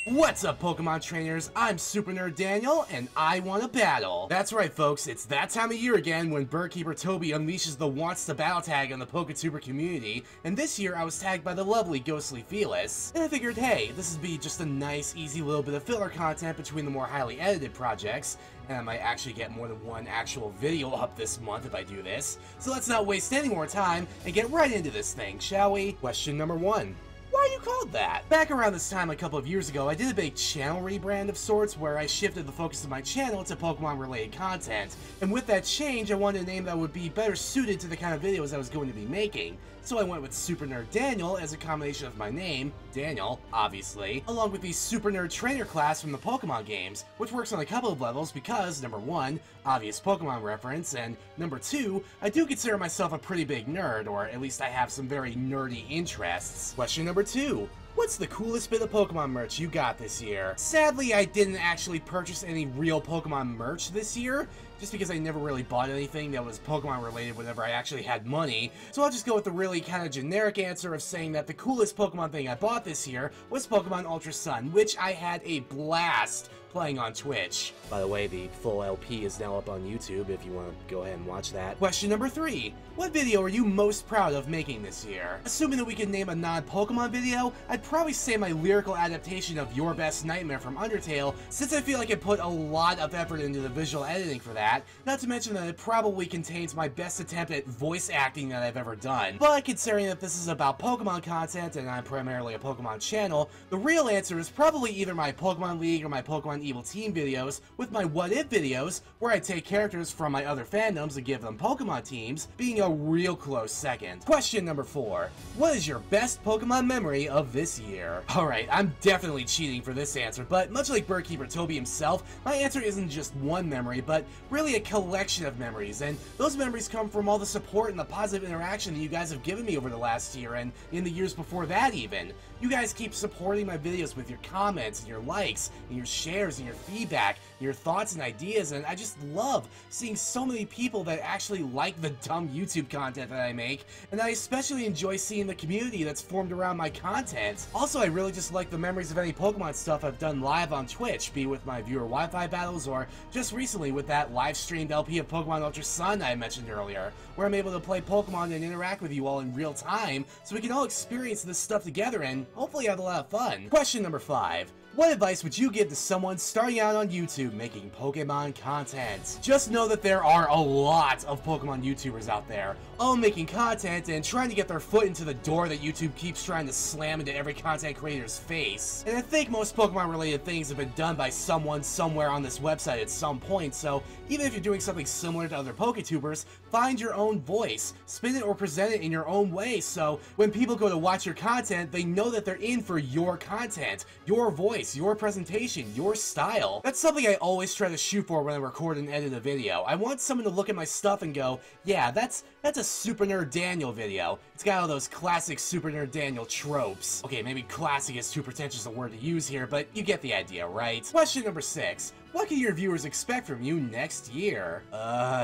What's up, Pokemon trainers? I'm Super Nerd Daniel, and I want a battle. That's right, folks, it's that time of year again when Bird Keeper Toby unleashes the Wants to Battle tag on the PokeTuber community, and this year I was tagged by the lovely GhostlyFelis, and I figured, hey, this would be just a nice, easy little bit of filler content between the more highly edited projects, and I might actually get more than one actual video up this month if I do this. So let's not waste any more time and get right into this thing, shall we? Question number 1. Why are you called that? Back around this time a couple of years ago, I did a big channel rebrand of sorts where I shifted the focus of my channel to Pokemon related content, and with that change I wanted a name that would be better suited to the kind of videos I was going to be making. So I went with Super Nerd Daniel as a combination of my name, Daniel, obviously, along with the Super Nerd Trainer class from the Pokemon games, which works on a couple of levels because, number 1, obvious Pokemon reference, and number 2, I do consider myself a pretty big nerd, or at least I have some very nerdy interests. Question number 2. What's the coolest bit of Pokemon merch you got this year? Sadly, I didn't actually purchase any real Pokemon merch this year, just because I never really bought anything that was Pokemon related whenever I actually had money, so I'll just go with the really kind of generic answer of saying that the coolest Pokemon thing I bought this year was Pokemon Ultra Sun, which I had a blast playing on Twitch. By the way, the full LP is now up on YouTube if you want to go ahead and watch that. Question number 3. What video are you most proud of making this year? Assuming that we could name a non-Pokemon video, I'd probably say my lyrical adaptation of Your Best Nightmare from Undertale, since I feel like I put a lot of effort into the visual editing for that, not to mention that it probably contains my best attempt at voice acting that I've ever done. But considering that this is about Pokemon content and I'm primarily a Pokemon channel, the real answer is probably either my Pokemon League or my Pokemon Evil Team videos, with my What If videos, where I take characters from my other fandoms and give them Pokemon teams, being a real close second. Question number 4. What is your best Pokemon memory of this year? Alright, I'm definitely cheating for this answer, but much like Bird Keeper Toby himself, my answer isn't just one memory, but really a collection of memories, and those memories come from all the support and the positive interaction that you guys have given me over the last year, and in the years before that even. You guys keep supporting my videos with your comments, and your likes, and your shares, and your feedback, your thoughts and ideas, and I just love seeing so many people that actually like the dumb YouTube content that I make, and I especially enjoy seeing the community that's formed around my content. Also, I really just like the memories of any Pokemon stuff I've done live on Twitch, be it with my viewer Wi-Fi battles, or just recently with that live-streamed LP of Pokemon Ultra Sun I mentioned earlier, where I'm able to play Pokemon and interact with you all in real time, so we can all experience this stuff together and hopefully have a lot of fun. Question number 5. What advice would you give to someone starting out on YouTube making Pokemon content? Just know that there are a lot of Pokemon YouTubers out there, all making content and trying to get their foot into the door that YouTube keeps trying to slam into every content creator's face. And I think most Pokemon related things have been done by someone somewhere on this website at some point, so even if you're doing something similar to other PokeTubers, find your own voice, spin it or present it in your own way, so when people go to watch your content, they know that they're in for your content, your voice, your presentation, your style. That's something I always try to shoot for when I record and edit a video. I want someone to look at my stuff and go, yeah, that's a Super Nerd Daniel video. It's got all those classic Super Nerd Daniel tropes. Okay, maybe classic is too pretentious a word to use here, but you get the idea, right? Question number 6. What can your viewers expect from you next year?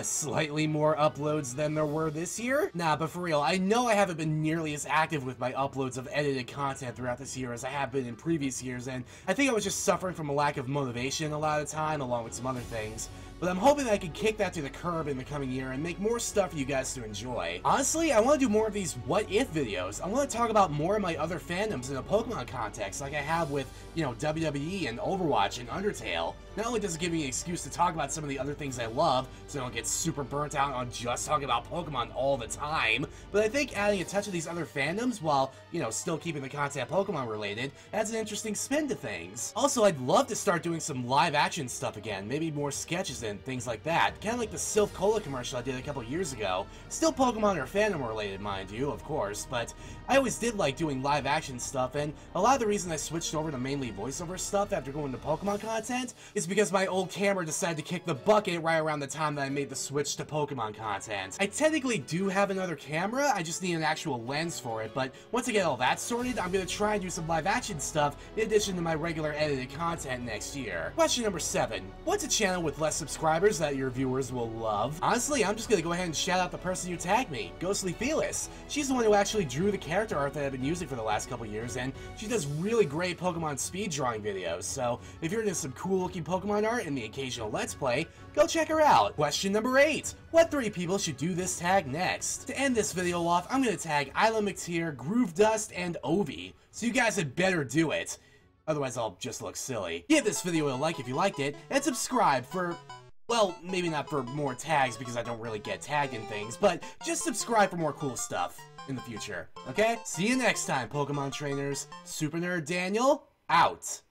Slightly more uploads than there were this year? Nah, but for real, I know I haven't been nearly as active with my uploads of edited content throughout this year as I have been in previous years, and I think I was just suffering from a lack of motivation a lot of the time, along with some other things. But I'm hoping that I can kick that to the curb in the coming year and make more stuff for you guys to enjoy. Honestly, I want to do more of these What If videos. I want to talk about more of my other fandoms in a Pokemon context, like I have with, you know, WWE and Overwatch and Undertale. Not only does it give me an excuse to talk about some of the other things I love, so I don't get super burnt out on just talking about Pokemon all the time, but I think adding a touch of these other fandoms while, you know, still keeping the content Pokemon related adds an interesting spin to things. Also, I'd love to start doing some live action stuff again, maybe more sketches and things like that, kind of like the Silph Cola commercial I did a couple years ago. Still Pokemon or fandom related, mind you, of course, but I always did like doing live action stuff, and a lot of the reason I switched over to mainly voiceover stuff after going to Pokemon content is because my old camera decided to kick the bucket right around the time that I made the switch to Pokemon content. I technically do have another camera, I just need an actual lens for it, but once I get all that sorted, I'm going to try and do some live action stuff in addition to my regular edited content next year. Question number 7. What's a channel with less subscribers subscribers that your viewers will love. Honestly, I'm just gonna go ahead and shout out the person who tagged me, GhostlyFelis. She's the one who actually drew the character art that I've been using for the last couple years, and she does really great Pokemon speed drawing videos, so if you're into some cool looking Pokemon art and the occasional Let's Play, go check her out. Question number 8. What 3 people should do this tag next? To end this video off, I'm gonna tag Isla McTeer, Groove Dust, and Ovi, so you guys had better do it. Otherwise, I'll just look silly. Give this video a like if you liked it, and subscribe for, well, maybe not for more tags because I don't really get tagged in things, but just subscribe for more cool stuff in the future, okay? See you next time, Pokemon trainers. Super Nerd Daniel, out.